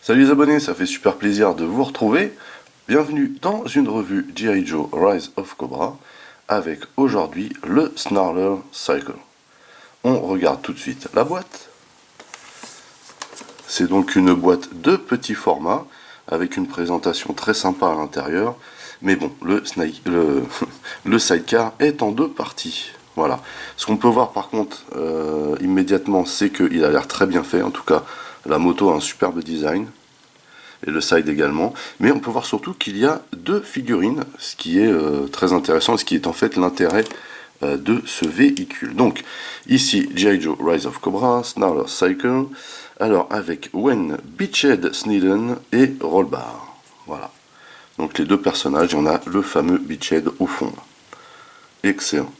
Salut les abonnés, ça fait super plaisir de vous retrouver. Bienvenue dans une revue G.I. Joe Rise of Cobra avec aujourd'hui le Snarler Cycle. On regarde tout de suite la boîte. C'est donc une boîte de petit format avec une présentation très sympa à l'intérieur. Mais bon, le sidecar est en deux parties. Voilà. Ce qu'on peut voir par contre immédiatement, c'est qu'il a l'air très bien fait. En tout cas, la moto a un superbe design. Et le side également. Mais on peut voir surtout qu'il y a deux figurines, ce qui est très intéressant, et ce qui est en fait l'intérêt de ce véhicule. Donc, ici, G.I. Joe Rise of Cobra, Snarler Cycle, alors avec Wayne Beachhead Sneeden et Rollbar. Voilà. Donc les deux personnages, on a le fameux Beachhead au fond. Excellent.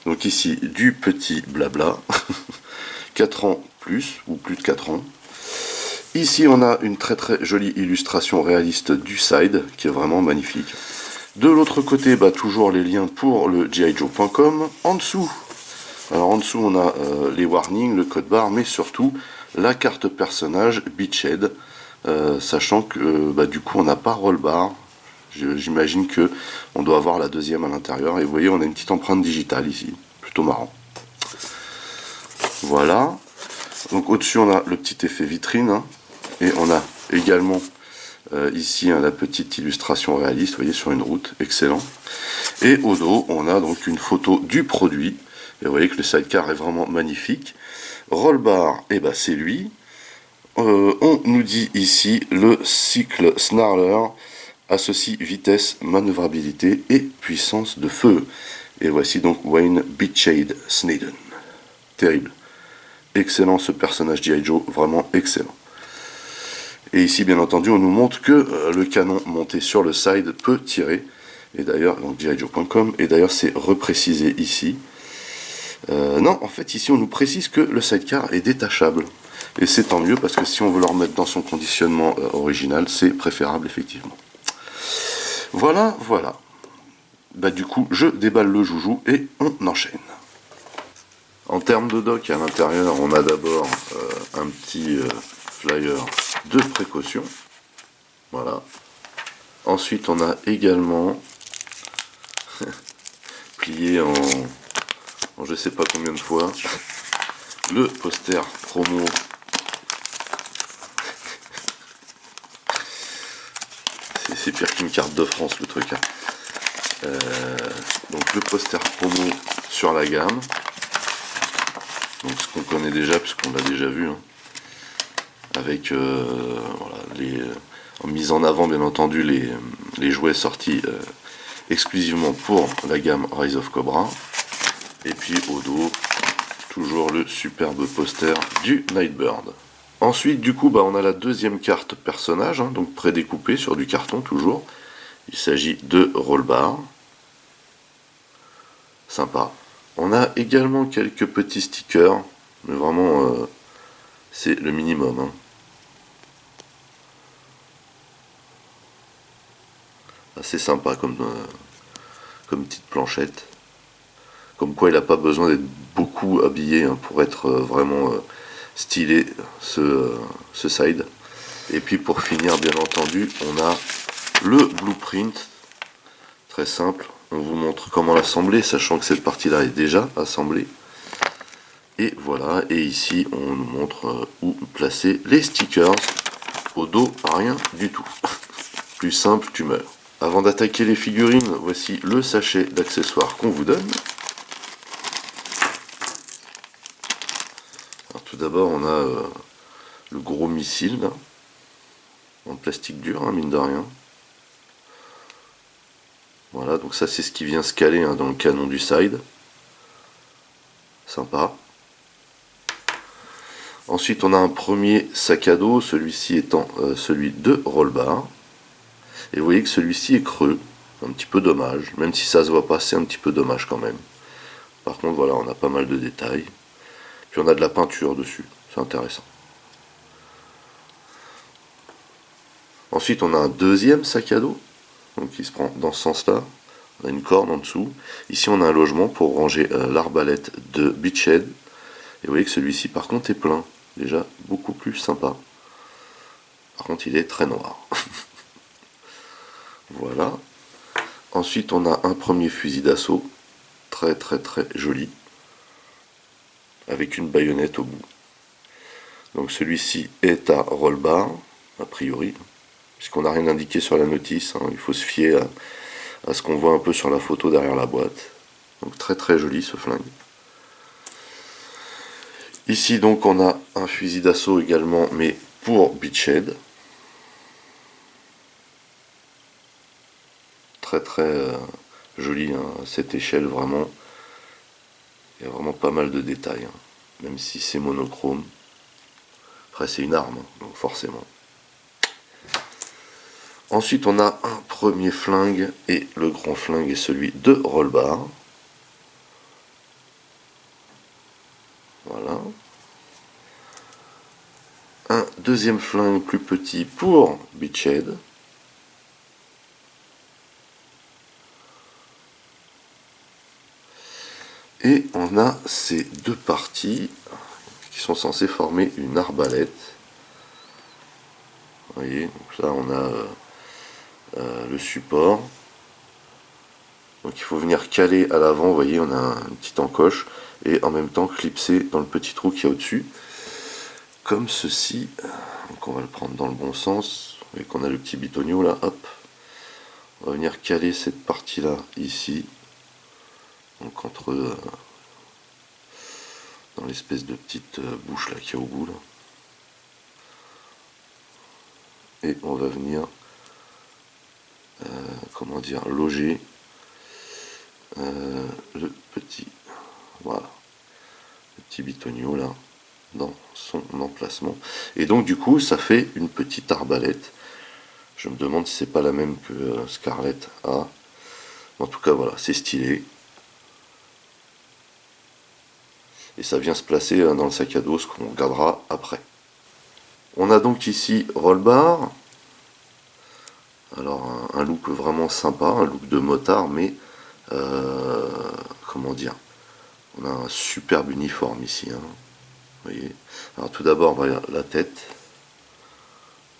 Donc ici, du petit blabla. 4 ans plus, ou plus de 4 ans. Ici, on a une très très jolie illustration réaliste du side, qui est vraiment magnifique. De l'autre côté, toujours les liens pour le gijoe.com. En dessous, on a les warnings, le code barre, mais surtout la carte personnage Beachhead, sachant que du coup, on n'a pas roll bar. J'imagine que on doit avoir la deuxième à l'intérieur. Et vous voyez, on a une petite empreinte digitale ici, plutôt marrant. Voilà. Donc au-dessus, on a le petit effet vitrine. Et on a également ici la petite illustration réaliste, vous voyez, sur une route, excellent. Et au dos, on a donc une photo du produit. Et vous voyez que le sidecar est vraiment magnifique. Rollbar, c'est lui. On nous dit ici le cycle Snarler associe vitesse, manœuvrabilité et puissance de feu. Et voici donc Wayne Beachhead Sneeden. Terrible. Excellent ce personnage G.I. Joe, vraiment excellent. Et ici, bien entendu, on nous montre que le canon monté sur le side peut tirer. Et d'ailleurs, donc gijoe.com, et d'ailleurs, c'est reprécisé ici. Non, en fait, ici, on nous précise que le sidecar est détachable. Et c'est tant mieux, parce que si on veut le remettre dans son conditionnement original, c'est préférable, effectivement. Voilà, voilà. Du coup, je déballe le joujou et on enchaîne. En termes de dock, à l'intérieur, on a d'abord un petit flyer de précaution. Voilà. Ensuite, on a également plié en je sais pas combien de fois le poster promo. C'est pire qu'une carte de France le truc. Donc le poster promo sur la gamme. Donc ce qu'on connaît déjà puisqu'on l'a déjà vu. Avec en mise en avant bien entendu les jouets sortis exclusivement pour la gamme Rise of Cobra. Et puis au dos, toujours le superbe poster du Nightbird. Ensuite du coup on a la deuxième carte personnage, donc prédécoupée sur du carton toujours. Il s'agit de Rollbar. Sympa. On a également quelques petits stickers, mais vraiment c'est le minimum. Assez sympa comme petite planchette. Comme quoi il n'a pas besoin d'être beaucoup habillé pour être vraiment stylé ce side. Et puis pour finir bien entendu on a le blueprint. Très simple. On vous montre comment l'assembler, sachant que cette partie là est déjà assemblée. Et voilà, et ici on nous montre où placer les stickers. Au dos, rien du tout. Plus simple, tu meurs. Avant d'attaquer les figurines, voici le sachet d'accessoires qu'on vous donne. Alors, tout d'abord, on a le gros missile, là, en plastique dur, mine de rien. Voilà, donc ça c'est ce qui vient se caler dans le canon du side. Sympa. Ensuite, on a un premier sac à dos, celui-ci étant celui de Rollbar. Et vous voyez que celui-ci est creux, un petit peu dommage, même si ça se voit pas, c'est un petit peu dommage quand même. Par contre voilà, on a pas mal de détails. Puis on a de la peinture dessus, c'est intéressant. Ensuite on a un deuxième sac à dos, donc qui se prend dans ce sens-là. On a une corde en dessous. Ici on a un logement pour ranger l'arbalète de Beachhead. Et vous voyez que celui-ci par contre est plein, déjà beaucoup plus sympa. Par contre, il est très noir. Voilà. Ensuite, on a un premier fusil d'assaut, très joli, avec une baïonnette au bout. Donc celui-ci est à roll-bar, a priori, puisqu'on n'a rien indiqué sur la notice, hein. Il faut se fier à ce qu'on voit un peu sur la photo derrière la boîte. Donc très joli ce flingue. Ici donc on a un fusil d'assaut également, mais pour Beachhead. Très joli, hein, à cette échelle vraiment. Il y a vraiment pas mal de détails, hein, même si c'est monochrome. Après c'est une arme, hein, donc forcément. Ensuite on a un premier flingue, et le grand flingue est celui de roll-bar. Voilà. Un deuxième flingue plus petit pour Beachhead. Et on a ces deux parties qui sont censées former une arbalète. Vous voyez, donc là on a le support. Donc il faut venir caler à l'avant, vous voyez, on a une petite encoche, et en même temps clipser dans le petit trou qu'il y a au-dessus, comme ceci. Donc on va le prendre dans le bon sens, vous voyez qu'on a le petit bitonio là, hop. On va venir caler cette partie-là ici, donc entre dans l'espèce de petite bouche là qu'il y a au bout là. Et on va venir comment dire, loger le petit, voilà, le petit bitonio là dans son emplacement, et donc du coup ça fait une petite arbalète. Je me demande si c'est pas la même que Scarlett a. En tout cas voilà, c'est stylé, et ça vient se placer dans le sac à dos, ce qu'on regardera après. On a donc ici roll-bar. Alors un look vraiment sympa, un look de motard, mais comment dire, on a un superbe uniforme ici, hein, vous voyez. Alors tout d'abord, voilà la tête.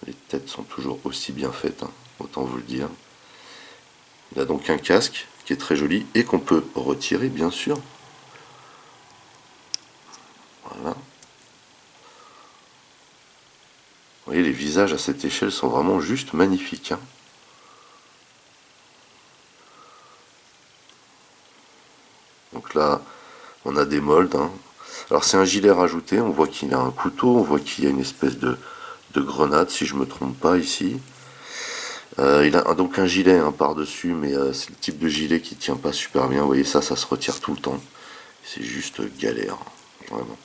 Les têtes sont toujours aussi bien faites, hein, autant vous le dire. Il a donc un casque qui est très joli et qu'on peut retirer, bien sûr. Voilà. Vous voyez, les visages à cette échelle sont vraiment juste magnifiques, hein. Donc là, on a des molds, hein. Alors c'est un gilet rajouté, on voit qu'il a un couteau, on voit qu'il y a une espèce de grenade, si je me trompe pas ici. Il a donc un gilet, hein, par-dessus, mais c'est le type de gilet qui tient pas super bien. Vous voyez, ça se retire tout le temps. C'est juste galère, vraiment.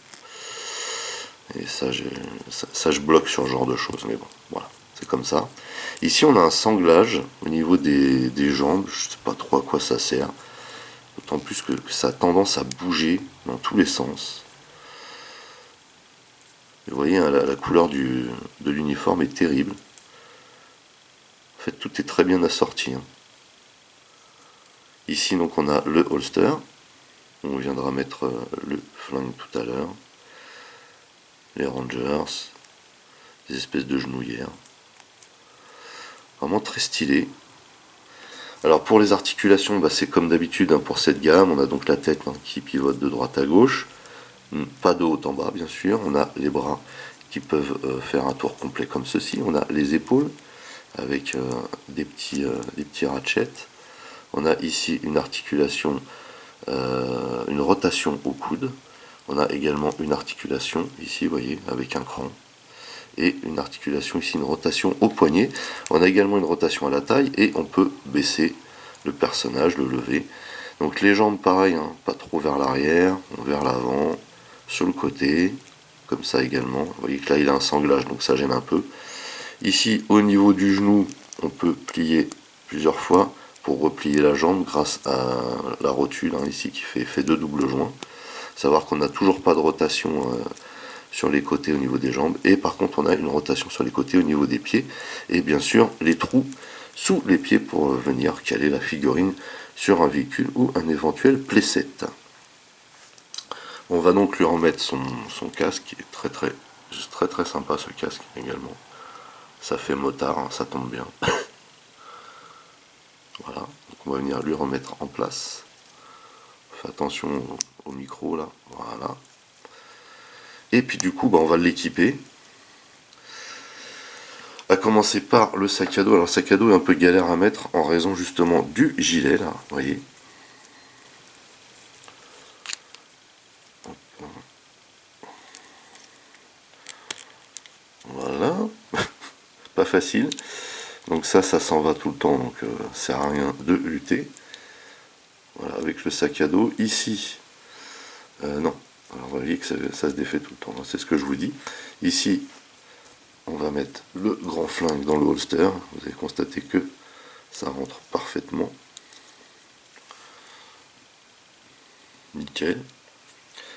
Et ça, je bloque sur ce genre de choses, mais bon, voilà, c'est comme ça. Ici, on a un sanglage au niveau des jambes, je sais pas trop à quoi ça sert. D'autant plus que ça a tendance à bouger dans tous les sens. Et vous voyez, hein, la couleur de l'uniforme est terrible. En fait, tout est très bien assorti, hein. Ici, donc, on a le holster. On viendra mettre le flingue tout à l'heure. Les rangers. Des espèces de genouillères. Vraiment très stylé. Alors pour les articulations, bah, c'est comme d'habitude, hein, pour cette gamme. On a donc la tête, hein, qui pivote de droite à gauche. Pas de haut en bas, bien sûr. On a les bras qui peuvent faire un tour complet comme ceci. On a les épaules avec des petits ratchets. On a ici une articulation, une rotation au coude. On a également une articulation ici, vous voyez, avec un cran. Et une articulation ici, une rotation au poignet. On a également une rotation à la taille, et on peut baisser le personnage, le lever. Donc les jambes, pareil, hein, pas trop vers l'arrière, vers l'avant, sur le côté, comme ça également. Vous voyez que là il a un sanglage, donc ça gêne un peu. Ici, au niveau du genou, on peut plier plusieurs fois pour replier la jambe grâce à la rotule, hein, ici qui fait deux doubles joints. Savoir qu'on n'a toujours pas de rotation sur les côtés au niveau des jambes, et par contre on a une rotation sur les côtés au niveau des pieds, et bien sûr les trous sous les pieds pour venir caler la figurine sur un véhicule ou un éventuel playset. On va donc lui remettre son casque, qui est très sympa, ce casque également. Ça fait motard, hein, ça tombe bien. Voilà, donc on va venir lui remettre en place. Fais attention au micro là, voilà. Et puis du coup, bah, on va l'équiper. À commencer par le sac à dos. Alors le sac à dos est un peu galère à mettre en raison justement du gilet là, vous voyez. Voilà, pas facile. Donc ça s'en va tout le temps, donc ça sert à rien de lutter. Voilà, avec le sac à dos. Ici, non. Alors vous voyez que ça se défait tout le temps, c'est ce que je vous dis. Ici, on va mettre le grand flingue dans le holster. Vous allez constater que ça rentre parfaitement. Nickel.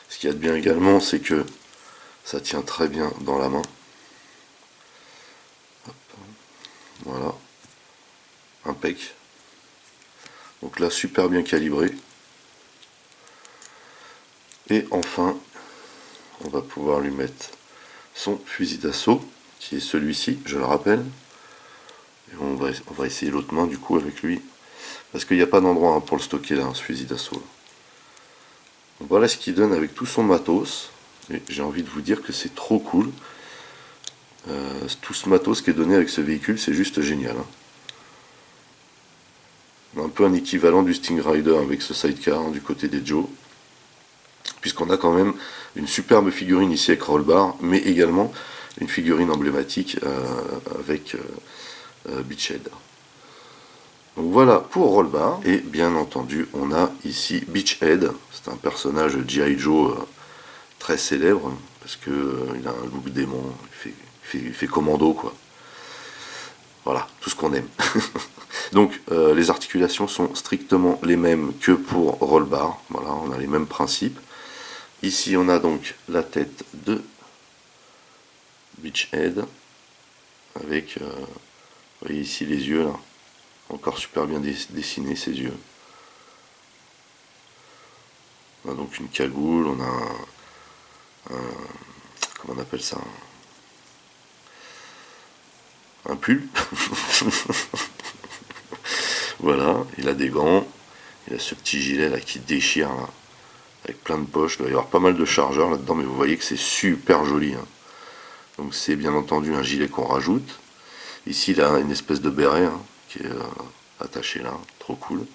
Ce qu'il y a de bien également, c'est que ça tient très bien dans la main. Hop. Voilà. Impec. Donc là, super bien calibré. Et enfin, on va pouvoir lui mettre son fusil d'assaut, qui est celui-ci, je le rappelle. Et on va essayer l'autre main du coup avec lui. Parce qu'il n'y a pas d'endroit hein, pour le stocker là, ce fusil d'assaut. Voilà ce qu'il donne avec tout son matos. Et j'ai envie de vous dire que c'est trop cool. Tout ce matos qui est donné avec ce véhicule, c'est juste génial. Hein. Un peu un équivalent du Sting Rider avec ce sidecar hein, du côté des Joe. Puisqu'on a quand même une superbe figurine ici avec Rollbar, mais également une figurine emblématique avec Beachhead. Donc voilà pour Rollbar, et bien entendu on a ici Beachhead, c'est un personnage G.I. Joe très célèbre, parce que il a un look démon, il fait commando quoi. Voilà, tout ce qu'on aime. Donc les articulations sont strictement les mêmes que pour Rollbar, voilà, on a les mêmes principes. Ici on a donc la tête de Beachhead, avec, vous voyez ici les yeux là, encore super bien dessinés ces yeux. On a donc une cagoule, on a comment on appelle ça, un pull. Voilà, il a des gants, il a ce petit gilet là qui déchire là, avec plein de poches, il doit y avoir pas mal de chargeurs là-dedans, mais vous voyez que c'est super joli. Hein. Donc c'est bien entendu un gilet qu'on rajoute. Ici il a une espèce de béret hein, qui est attaché là, trop cool. Vous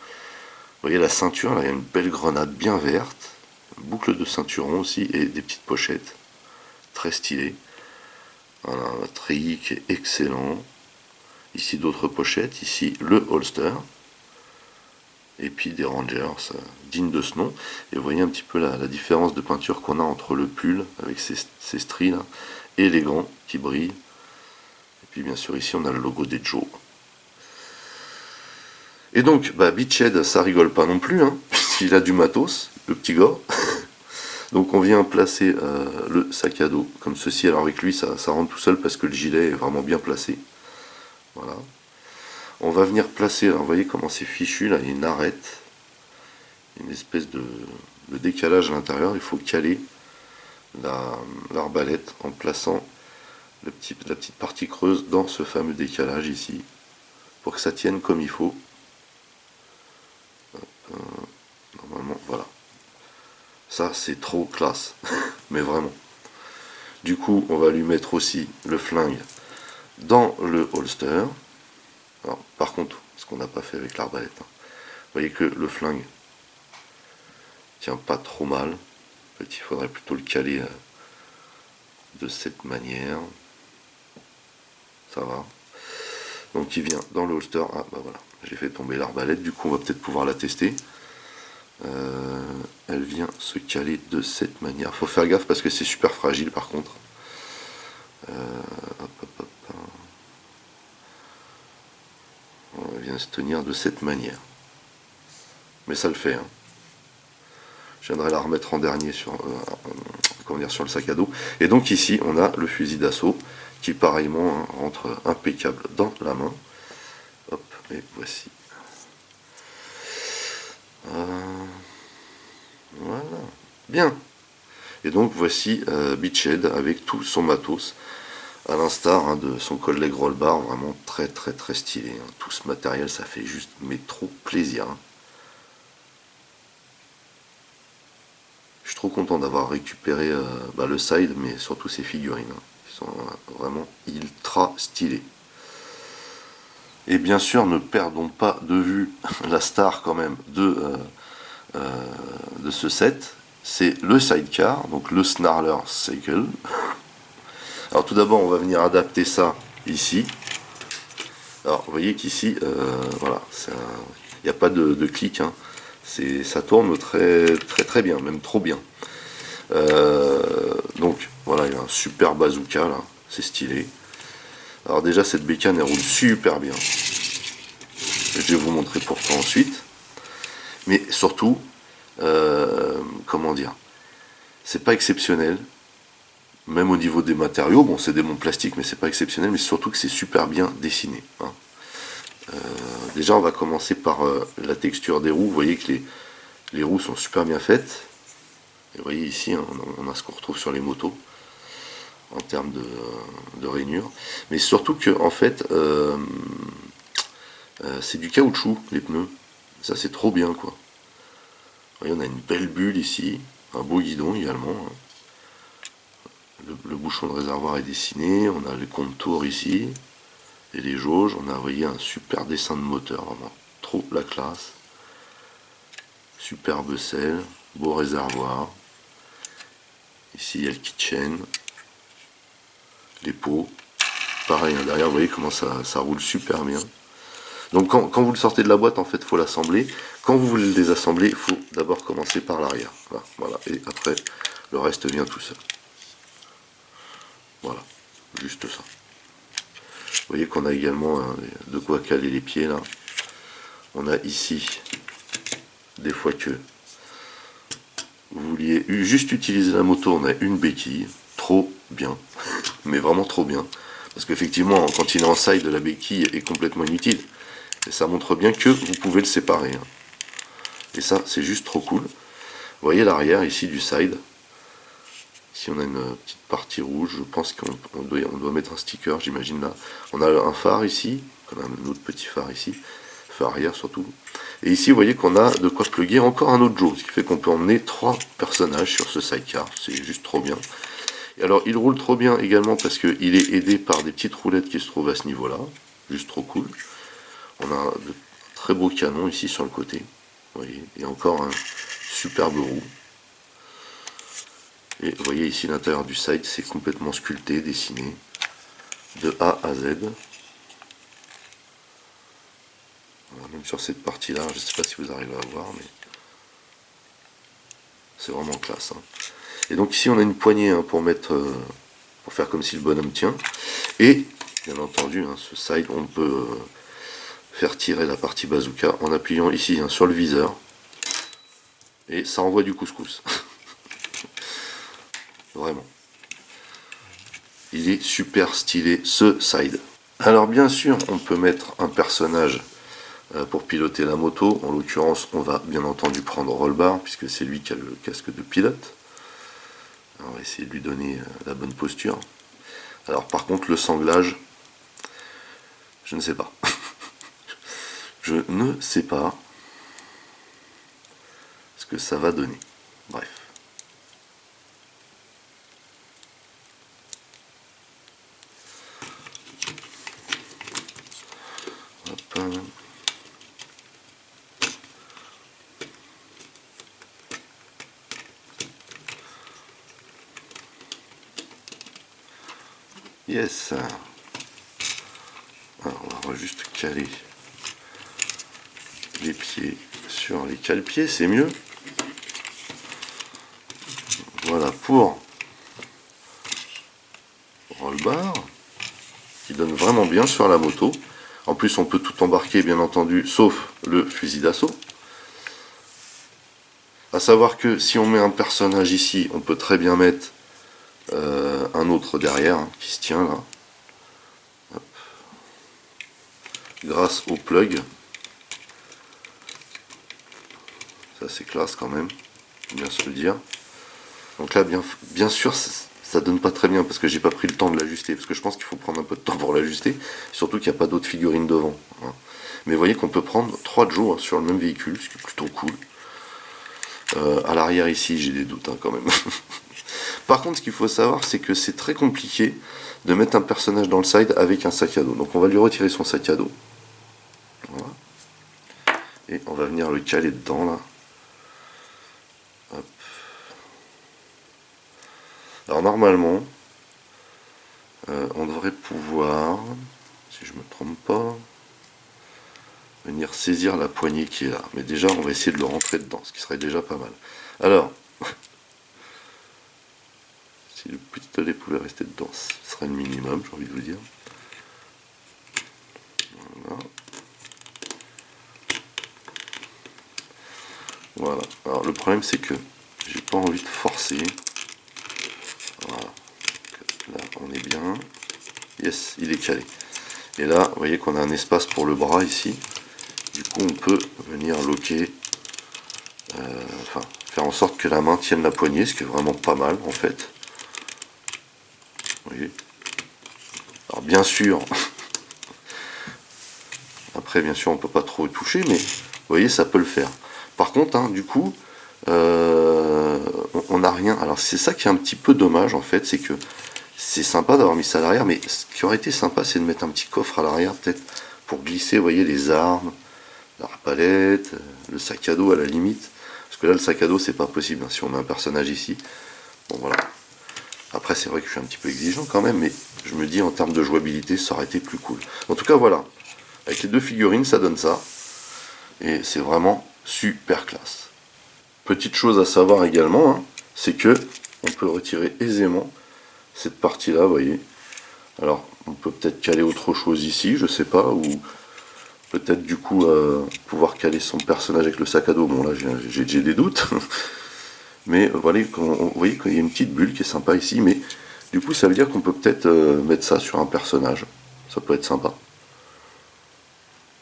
voyez la ceinture, là il y a une belle grenade bien verte, une boucle de ceinturon aussi et des petites pochettes, très stylées. Voilà, un treillis qui est excellent. Ici d'autres pochettes, ici le holster. Et puis des Rangers dignes de ce nom. Et vous voyez un petit peu la différence de peinture qu'on a entre le pull avec ses stries là, et les gants qui brillent. Et puis bien sûr ici on a le logo des Joe. Et donc bah, Beachhead ça rigole pas non plus, hein, puisqu'il a du matos, le petit gars. Donc on vient placer le sac à dos comme ceci. Alors avec lui ça rentre tout seul parce que le gilet est vraiment bien placé. Voilà. On va venir placer, alors vous voyez comment c'est fichu, là il y a une arête, une espèce de décalage à l'intérieur, il faut caler l'arbalète en plaçant la petite partie creuse dans ce fameux décalage ici, pour que ça tienne comme il faut. Normalement, voilà. Ça c'est trop classe, mais vraiment. Du coup, on va lui mettre aussi le flingue dans le holster. Alors, par contre, ce qu'on n'a pas fait avec l'arbalète, hein. Vous voyez que le flingue tient pas trop mal. En fait, il faudrait plutôt le caler de cette manière. Ça va. Donc il vient dans le holster. Ah bah voilà, j'ai fait tomber l'arbalète. Du coup, on va peut-être pouvoir la tester. Elle vient se caler de cette manière. Faut faire gaffe parce que c'est super fragile par contre. Hop, hop, hop. Elle vient se tenir de cette manière. Mais ça le fait. Hein. Je viendrai la remettre en dernier sur, sur le sac à dos. Et donc ici, on a le fusil d'assaut qui pareillement hein, rentre impeccable dans la main. Hop, et voici. Voilà. Bien. Et donc voici Beachhead avec tout son matos. à l'instar de son collègue Rollbar, vraiment très très très stylé. Tout ce matériel, ça fait juste mais trop plaisir. Je suis trop content d'avoir récupéré le side, mais surtout ces figurines, qui sont vraiment ultra stylées. Et bien sûr, ne perdons pas de vue la star quand même de ce set, c'est le sidecar, donc le Snarler Cycle. Alors tout d'abord, on va venir adapter ça ici. Alors vous voyez qu'ici, voilà, il n'y a pas de clic, hein. Ça tourne très très très bien, même trop bien. Donc voilà, il y a un super bazooka là, c'est stylé. Alors déjà cette bécane elle roule super bien. Je vais vous montrer pourquoi ensuite. Mais surtout, comment dire, c'est pas exceptionnel. Même au niveau des matériaux, bon c'est des monts plastiques mais c'est pas exceptionnel, mais surtout que c'est super bien dessiné. Hein. Déjà on va commencer par la texture des roues. Vous voyez que les roues sont super bien faites. Et vous voyez ici, hein, on a ce qu'on retrouve sur les motos en termes de rainure. Mais surtout que en fait c'est du caoutchouc les pneus. Ça c'est trop bien quoi. Vous voyez, on a une belle bulle ici, un beau guidon également. Hein. Le bouchon de réservoir est dessiné, on a les contours ici, et les jauges, on a voyez, un super dessin de moteur, vraiment trop la classe. Superbe selle, beau réservoir. Ici il y a le kitchen, les pots. Pareil, hein, derrière vous voyez comment ça roule super bien. Donc quand vous le sortez de la boîte, en fait, il faut l'assembler. Quand vous voulez le désassembler, il faut d'abord commencer par l'arrière. Voilà, et après, le reste vient tout seul. Voilà, juste ça. Vous voyez qu'on a également de quoi caler les pieds là. On a ici, des fois que vous vouliez juste utiliser la moto, on a une béquille. Trop bien, mais vraiment trop bien. Parce qu'effectivement, quand il est en side, la béquille est complètement inutile. Et ça montre bien que vous pouvez le séparer. Hein. Et ça, c'est juste trop cool. Vous voyez l'arrière ici du side. Ici, on a une petite partie rouge. Je pense qu'on doit mettre un sticker, j'imagine là. On a un phare ici. On a un autre petit phare ici. Phare arrière surtout. Et ici, vous voyez qu'on a de quoi plugger encore un autre Joe. Ce qui fait qu'on peut emmener 3 personnages sur ce sidecar. C'est juste trop bien. Et alors, il roule trop bien également parce qu'il est aidé par des petites roulettes qui se trouvent à ce niveau-là. Juste trop cool. On a de très beaux canons ici sur le côté. Vous voyez, et encore un superbe roue. Et vous voyez ici l'intérieur du side, c'est complètement sculpté, dessiné, de A à Z. Voilà, même sur cette partie-là, je ne sais pas si vous arrivez à voir, mais c'est vraiment classe. Hein. Et donc ici on a une poignée hein, pour faire comme si le bonhomme tient. Et bien entendu, hein, ce side, on peut faire tirer la partie bazooka en appuyant ici hein, sur le viseur. Et ça envoie du couscous. Vraiment. Il est super stylé ce side. Alors bien sûr, on peut mettre un personnage pour piloter la moto. En l'occurrence, on va bien entendu prendre Rollbar, puisque c'est lui qui a le casque de pilote. Alors, on va essayer de lui donner la bonne posture. Alors par contre, le sanglage, je ne sais pas. Je ne sais pas ce que ça va donner. Bref. Hop. Yes. Alors, on va juste caler les pieds sur les cale-pieds, c'est mieux. Voilà pour Rollbar, qui donne vraiment bien sur la moto. En plus, on peut tout embarquer, bien entendu, sauf le fusil d'assaut. A savoir que si on met un personnage ici, on peut très bien mettre un autre derrière hein, qui se tient là. Hop. Grâce au plug. Ça c'est classe quand même, bien se le dire. Donc là bien sûr ça donne pas très bien parce que j'ai pas pris le temps de l'ajuster, parce que je pense qu'il faut prendre un peu de temps pour l'ajuster, surtout qu'il n'y a pas d'autres figurines devant. Hein. Mais vous voyez qu'on peut prendre 3 jours sur le même véhicule, ce qui est plutôt cool. À l'arrière ici, j'ai des doutes hein, quand même. Par contre, ce qu'il faut savoir, c'est que c'est très compliqué de mettre un personnage dans le side avec un sac à dos. Donc on va lui retirer son sac à dos. Voilà. Et on va venir le caler dedans là. Hop. Alors normalement, on devrait pouvoir, si je me trompe pas, venir saisir la poignée qui est là. Mais déjà, on va essayer de le rentrer dedans, ce qui serait déjà pas mal. Alors, si le pistolet pouvait rester dedans, ce serait le minimum, j'ai envie de vous dire. Voilà. Voilà. Alors le problème c'est que j'ai pas envie de forcer. Voilà. Là on est bien. Yes, il est calé. Et là, vous voyez qu'on a un espace pour le bras ici. Du coup, on peut venir loquer, enfin, faire en sorte que la main tienne la poignée, ce qui est vraiment pas mal en fait. Vous voyez. Alors bien sûr, après bien sûr on peut pas trop toucher, mais vous voyez ça peut le faire. Par contre, hein, du coup, on n'a rien. Alors c'est ça qui est un petit peu dommage en fait, c'est que c'est sympa d'avoir mis ça à l'arrière, mais ce qui aurait été sympa, c'est de mettre un petit coffre à l'arrière, peut-être pour glisser, vous voyez, les armes, l'arbalète, le sac à dos à la limite. Parce que là, le sac à dos, c'est pas possible hein, si on met un personnage ici. Bon voilà. Après, c'est vrai que je suis un petit peu exigeant quand même, mais je me dis en termes de jouabilité, ça aurait été plus cool. En tout cas, voilà. Avec les deux figurines, ça donne ça. Et c'est vraiment super classe. Petite chose à savoir également, hein, c'est que on peut retirer aisément cette partie-là, vous voyez. Alors, on peut peut-être caler autre chose ici, je sais pas, ou peut-être du coup pouvoir caler son personnage avec le sac à dos. Bon, là, j'ai des doutes. Mais voilà, vous voyez qu'il y a une petite bulle qui est sympa ici, mais du coup, ça veut dire qu'on peut peut-être mettre ça sur un personnage. Ça peut être sympa.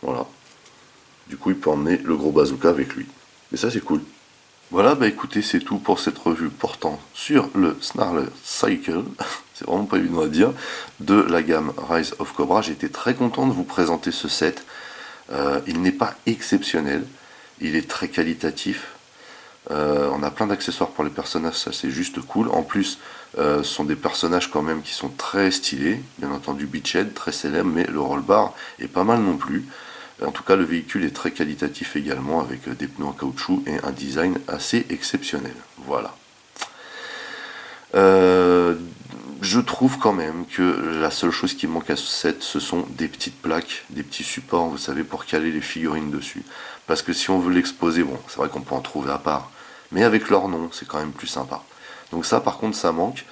Voilà. Du coup, il peut emmener le gros bazooka avec lui. Et ça, c'est cool. Voilà, bah écoutez, c'est tout pour cette revue portant sur le Snarler Cycle, c'est vraiment pas évident à dire, de la gamme Rise of Cobra. J'ai été très content de vous présenter ce set. Il n'est pas exceptionnel, il est très qualitatif. On a plein d'accessoires pour les personnages, ça c'est juste cool. En plus, ce sont des personnages quand même qui sont très stylés. Bien entendu, Beachhead, très célèbre, mais le roll-bar est pas mal non plus. En tout cas, le véhicule est très qualitatif également, avec des pneus en caoutchouc et un design assez exceptionnel. Voilà. Je trouve quand même que la seule chose qui manque à ce set, ce sont des petites plaques, des petits supports, vous savez, pour caler les figurines dessus. Parce que si on veut l'exposer, bon, c'est vrai qu'on peut en trouver à part, mais avec leur nom, c'est quand même plus sympa. Donc ça, par contre, ça manque.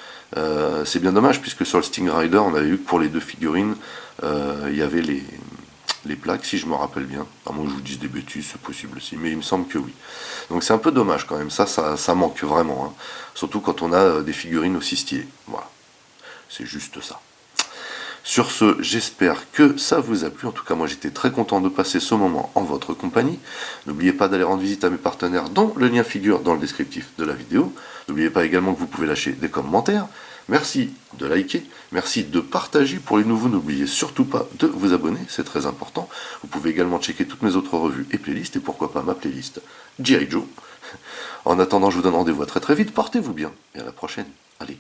C'est bien dommage, puisque sur le Sting Rider, on avait vu que pour les deux figurines, il y avait les plaques, si je me rappelle bien. À moins que je vous dise des bêtises, c'est possible aussi, mais il me semble que oui. Donc c'est un peu dommage quand même, ça manque vraiment. Hein. Surtout quand on a des figurines aussi stylées. Voilà, c'est juste ça. Sur ce, j'espère que ça vous a plu. En tout cas, moi j'étais très content de passer ce moment en votre compagnie. N'oubliez pas d'aller rendre visite à mes partenaires dont le lien figure dans le descriptif de la vidéo. N'oubliez pas également que vous pouvez lâcher des commentaires. Merci de liker, merci de partager. Pour les nouveaux, n'oubliez surtout pas de vous abonner, c'est très important. Vous pouvez également checker toutes mes autres revues et playlists, et pourquoi pas ma playlist G.I. Joe. En attendant, je vous donne rendez-vous à très très vite, portez-vous bien, et à la prochaine. Allez.